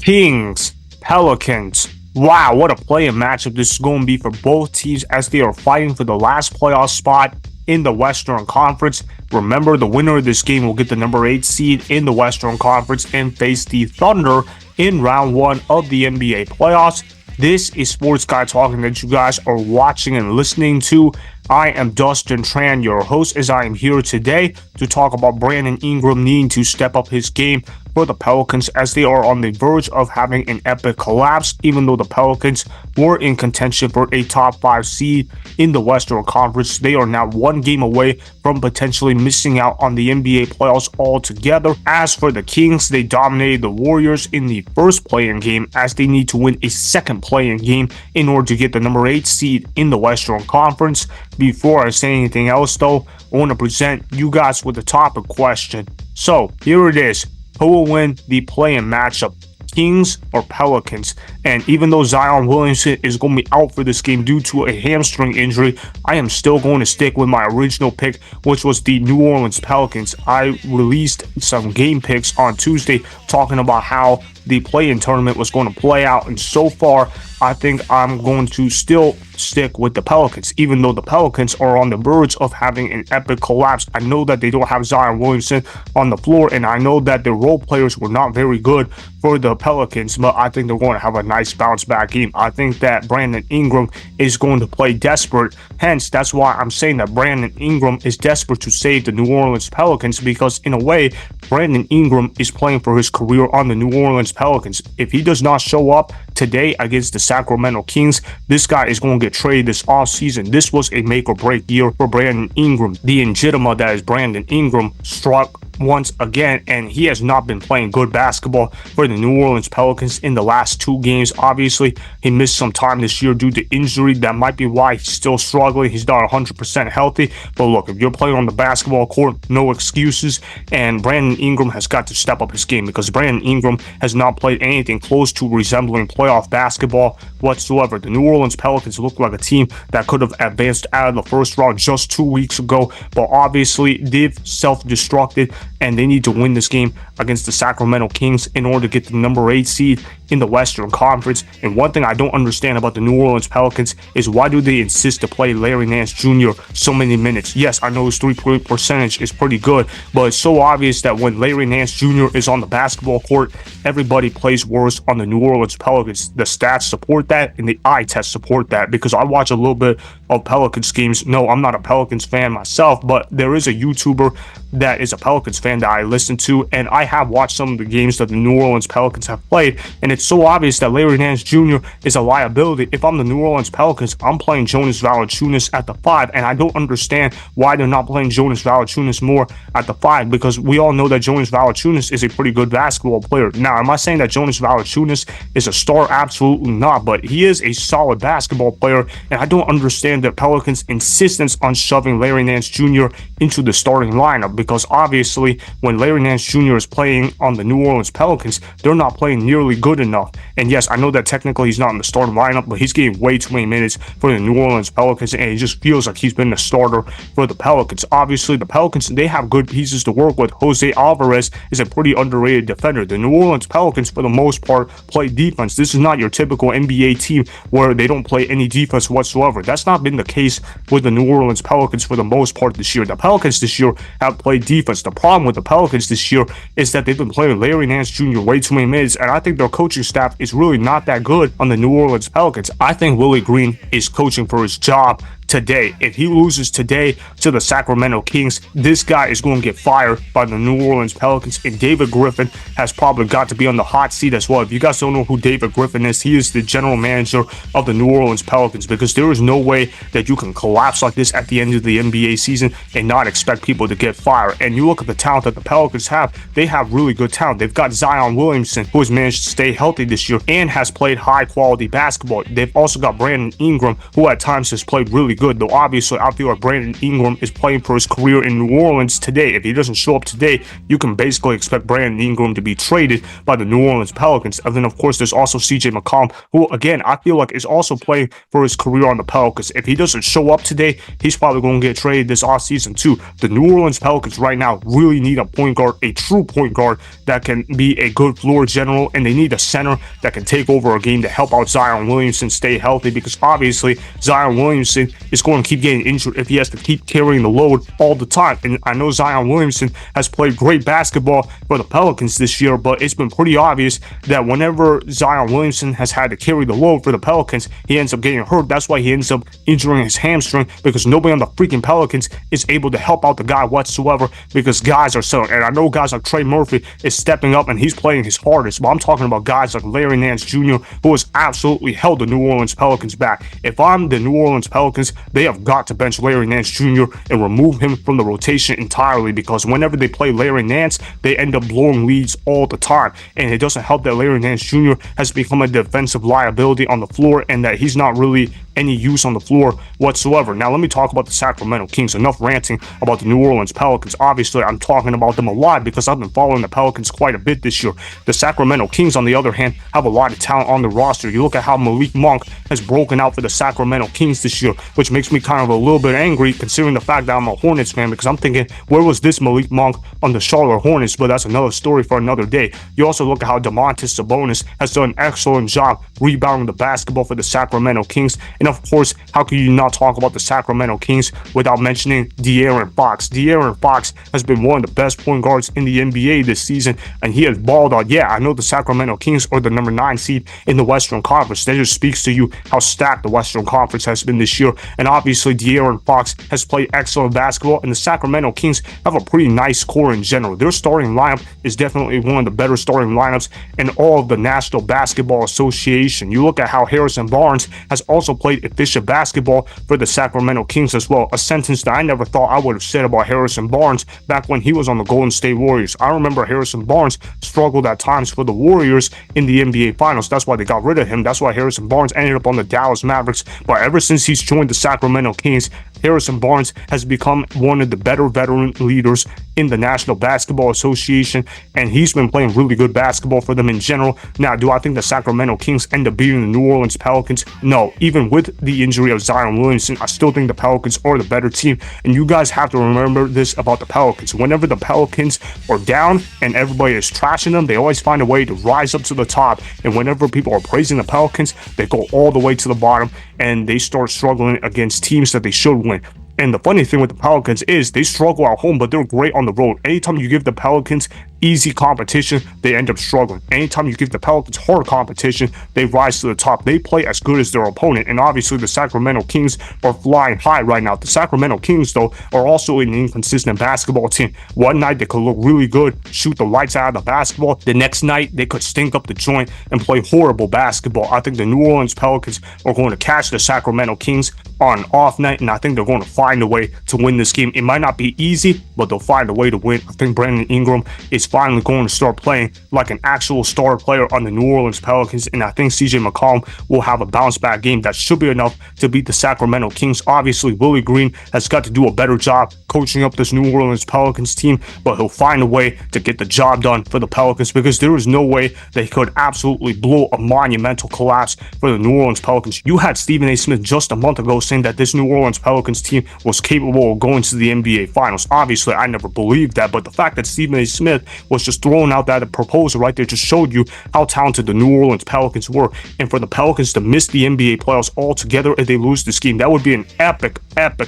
Kings, Pelicans. Wow, what a play-in matchup this is going to be for both teams as they are fighting for the last playoff spot in the Western Conference. Remember, the winner of this game will get the number 8 seed in the Western Conference and face the Thunder in round 1 of the NBA playoffs. This is Sports Guy Talking that you guys are watching and listening to. I am Dustin Tran, your host, as I am here today to talk about Brandon Ingram needing to step up his game for the Pelicans as they are on the verge of having an epic collapse. Even though the Pelicans were in contention for a top 5 seed in the Western Conference, they are now one game away from potentially missing out on the NBA playoffs altogether. As for the Kings, they dominated the Warriors in the first play-in game as they need to win a second play-in game in order to get the number 8 seed in the Western Conference. Before I say anything else though, I want to present you guys with a topic question. So here it is. Who will win the play-in matchup? Kings or Pelicans? And even though Zion Williamson is going to be out for this game due to a hamstring injury, I am still going to stick with my original pick, which was the New Orleans Pelicans. I released some game picks on Tuesday talking about how the play-in tournament was going to play out, and so far I think I'm going to still stick with the Pelicans, even though the Pelicans are on the verge of having an epic collapse. I know that they don't have Zion Williamson on the floor, and I know that the role players were not very good for the Pelicans, but I think they're going to have a nice bounce back game. I think that Brandon Ingram is going to play desperate. Hence, that's why I'm saying that Brandon Ingram is desperate to save the New Orleans Pelicans, because in a way, Brandon Ingram is playing for his career on the New Orleans Pelicans. If he does not show up today against the Sacramento Kings, this guy is going to get traded this offseason. This was a make or break year for Brandon Ingram. The Injitama that is Brandon Ingram struck once again, and he has not been playing good basketball for the New Orleans Pelicans in the last 2 games. Obviously, he missed some time this year due to injury. That might be why he's still struggling. He's not 100% healthy. But look, if you're playing on the basketball court, no excuses. And Brandon Ingram has got to step up his game, because Brandon Ingram has not played anything close to resembling playoff basketball whatsoever. The New Orleans Pelicans look like a team that could have advanced out of the first round just 2 weeks ago, but obviously they've self-destructed, and they need to win this game against the Sacramento Kings in order to get the number 8 seed in the Western Conference. And one thing I don't understand about the New Orleans Pelicans is why do they insist to play Larry Nance Jr. so many minutes? Yes, I know his 3-point percentage is pretty good, but it's so obvious that when Larry Nance Jr. is on the basketball court, everybody plays worse on the New Orleans Pelicans. The stats support that, and the eye test support that, because I watch a little bit of Pelicans games. No, I'm not a Pelicans fan myself, but there is a YouTuber that is a Pelicans fan that I listen to, and I have watched some of the games that the New Orleans Pelicans have played, and it's so obvious that Larry Nance Jr. is a liability. If I'm the New Orleans Pelicans, I'm playing Jonas Valanciunas at the 5, and I don't understand why they're not playing Jonas Valanciunas more at the 5, because we all know that Jonas Valanciunas is a pretty good basketball player. Now, am I saying that Jonas Valanciunas is a star? Absolutely not, but he is a solid basketball player, and I don't understand the Pelicans' insistence on shoving Larry Nance Jr. into the starting lineup, because obviously when Larry Nance Jr. is playing on the New Orleans Pelicans, they're not playing nearly good enough. And yes, I know that technically he's not in the starting lineup, but he's getting way too many minutes for the New Orleans Pelicans, and it just feels like he's been the starter for the Pelicans. Obviously, the Pelicans, they have good pieces to work with. Jose Alvarez is a pretty underrated defender. The New Orleans Pelicans, for the most part, play defense. This is not your typical NBA team where they don't play any defense whatsoever. That's not been the case with the New Orleans Pelicans for the most part this year. The Pelicans this year have played defense. The problem with the Pelicans this year is that they've been playing Larry Nance Jr. way too many minutes, and I think their coaching staff is really not that good on the New Orleans Pelicans. I think Willie Green is coaching for his job today. If he loses today to the Sacramento Kings, this guy is going to get fired by the New Orleans Pelicans, and David Griffin has probably got to be on the hot seat as well. If you guys don't know who David Griffin is, he is the general manager of the New Orleans Pelicans, because there is no way that you can collapse like this at the end of the NBA season and not expect people to get fired. And you look at the talent that the Pelicans have, they have really good talent. They've got Zion Williamson, who has managed to stay healthy this year and has played high quality basketball. They've also got Brandon Ingram, who at times has played really good. Though obviously, I feel like Brandon Ingram is playing for his career in New Orleans today. If he doesn't show up today, you can basically expect Brandon Ingram to be traded by the New Orleans Pelicans. And then, of course, there's also CJ McCollum, who, again, I feel like is also playing for his career on the Pelicans. If he doesn't show up today, he's probably going to get traded this offseason too. The New Orleans Pelicans right now really need a point guard, a true point guard that can be a good floor general, and they need a center that can take over a game to help out Zion Williamson stay healthy, because obviously Zion Williamson is going to keep getting injured if he has to keep carrying the load all the time. And I know Zion Williamson has played great basketball for the Pelicans this year, but it's been pretty obvious that whenever Zion Williamson has had to carry the load for the Pelicans, he ends up getting hurt. That's why he ends up injuring his hamstring, because nobody on the freaking Pelicans is able to help out the guy whatsoever, because guys are so, and I know guys like Trey Murphy is stepping up and he's playing his hardest, but I'm talking about guys like Larry Nance Jr., who has absolutely held the New Orleans Pelicans back. If I'm the New Orleans Pelicans, they have got to bench Larry Nance Jr. and remove him from the rotation entirely, because whenever they play Larry Nance, they end up blowing leads all the time, and it doesn't help that Larry Nance Jr. has become a defensive liability on the floor and that he's not really any use on the floor whatsoever. Now, let me talk about the Sacramento Kings. Enough ranting about the New Orleans Pelicans. Obviously, I'm talking about them a lot because I've been following the Pelicans quite a bit this year. The Sacramento Kings, on the other hand, have a lot of talent on the roster. You look at how Malik Monk has broken out for the Sacramento Kings this year, which makes me kind of a little bit angry considering the fact that I'm a Hornets fan, because I'm thinking, where was this Malik Monk on the Charlotte Hornets? But that's another story for another day. You also look at how Domantas Sabonis has done an excellent job rebounding the basketball for the Sacramento Kings. And of course, how can you not talk about the Sacramento Kings without mentioning De'Aaron Fox? De'Aaron Fox has been one of the best point guards in the NBA this season, and he has balled out. Yeah, I know the Sacramento Kings are the number 9 seed in the Western Conference. That just speaks to you how stacked the Western Conference has been this year. And obviously, De'Aaron Fox has played excellent basketball, and the Sacramento Kings have a pretty nice core in general. Their starting lineup is definitely one of the better starting lineups in all of the National Basketball Association. You look at how Harrison Barnes has also played efficient basketball for the Sacramento Kings as well. A sentence that I never thought I would have said about Harrison Barnes back when he was on the Golden State Warriors. I remember Harrison Barnes struggled at times for the Warriors in the NBA Finals. That's why they got rid of him. That's why Harrison Barnes ended up on the Dallas Mavericks. But ever since he's joined the Sacramento Kings, Harrison Barnes has become one of the better veteran leaders in the National Basketball Association, and he's been playing really good basketball for them in general. Now, do I think the Sacramento Kings end up beating the New Orleans Pelicans? No. Even with the injury of Zion Williamson, I still think the Pelicans are the better team, and you guys have to remember this about the Pelicans. Whenever the Pelicans are down and everybody is trashing them, they always find a way to rise up to the top, and whenever people are praising the Pelicans, they go all the way to the bottom, and they start struggling against teams that they should win. And the funny thing with the Pelicans is they struggle at home, but they're great on the road. Anytime you give the Pelicans easy competition, they end up struggling. Anytime you give the Pelicans hard competition, they rise to the top. They play as good as their opponent, and obviously the Sacramento Kings are flying high right now. The Sacramento Kings, though, are also an inconsistent basketball team. One night they could look really good, shoot the lights out of the basketball. The next night they could stink up the joint and play horrible basketball. I think the New Orleans Pelicans are going to catch the Sacramento Kings on an off night, and I think they're going to find a way to win this game. It might not be easy, but they'll find a way to win. I think Brandon Ingram is finally going to start playing like an actual star player on the New Orleans Pelicans, and I think CJ McCollum will have a bounce back game that should be enough to beat the Sacramento Kings. Obviously, Willie Green has got to do a better job coaching up this New Orleans Pelicans team, but he'll find a way to get the job done for the Pelicans, because there is no way they could absolutely blow a monumental collapse for the New Orleans Pelicans. You had Stephen A. Smith just a month ago saying that this New Orleans Pelicans team was capable of going to the NBA Finals. Obviously, I never believed that, but the fact that Stephen A. Smith was just throwing out that proposal right there just showed you how talented the New Orleans Pelicans were. And for the Pelicans to miss the NBA playoffs altogether if they lose this game, that would be an epic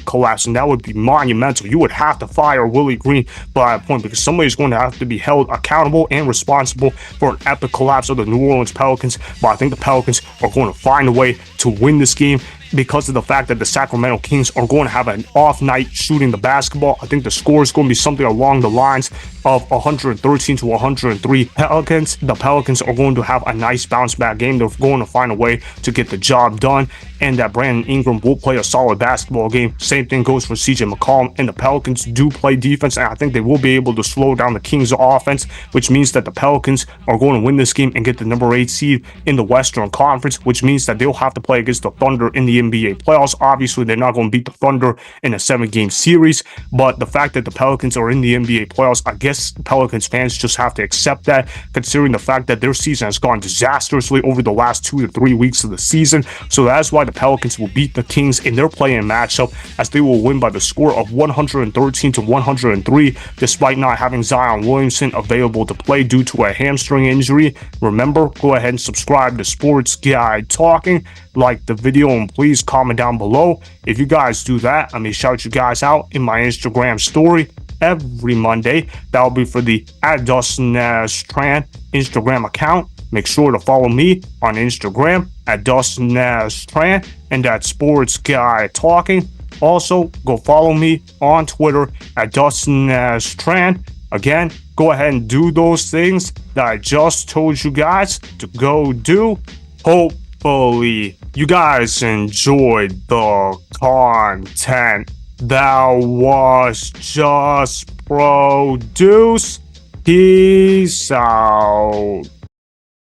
collapse, and that would be monumental. You would have to fire Willie Green by a point, because somebody's going to have to be held accountable and responsible for an epic collapse of the New Orleans Pelicans. But I think the Pelicans are going to find a way to win this game, because of the fact that the Sacramento Kings are going to have an off night shooting the basketball. I think the score is going to be something along the lines of 113 to 103 Pelicans. The Pelicans are going to have a nice bounce back game. They're going to find a way to get the job done, and that Brandon Ingram will play a solid basketball game. Same thing goes for CJ McCollum, and the Pelicans do play defense, and I think they will be able to slow down the Kings' offense, which means that the Pelicans are going to win this game and get the number 8 seed in the Western Conference, which means that they'll have to play against the Thunder in the the NBA playoffs. Obviously, they're not going to beat the Thunder in a 7-game series, but the fact that the Pelicans are in the NBA playoffs, I guess Pelicans fans just have to accept that, considering the fact that their season has gone disastrously over the last 2 to 3 weeks of the season. So that's why the Pelicans will beat the Kings in their play-in matchup, as they will win by the score of 113 to 103, despite not having Zion Williamson available to play due to a hamstring injury. Remember, go ahead and subscribe to Sports Guy Talking, like the video, and please comment down below. If you guys do that, I may shout you guys out in my Instagram story every Monday. That'll be for the @Dustin Tran Instagram account. Make sure to follow me on Instagram @Dustin Tran and @Sports Guy Talking. Also, go follow me on Twitter @Dustin Tran. Again, go ahead and do those things that I just told you guys to go do. Hopefully, you guys enjoyed the content that was just produced. Peace out.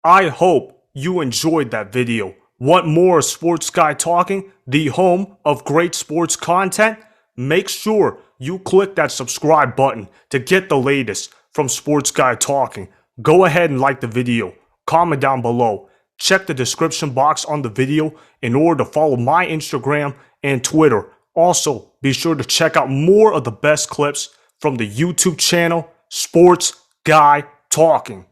I hope you enjoyed that video. Want more Sports Guy Talking, the home of great sports content? Make sure you click that subscribe button to get the latest from Sports Guy Talking. Go ahead and like the video, comment down below, check the description box on the video in order to follow my Instagram and Twitter. Also, be sure to check out more of the best clips from the YouTube channel Sports Guy Talking.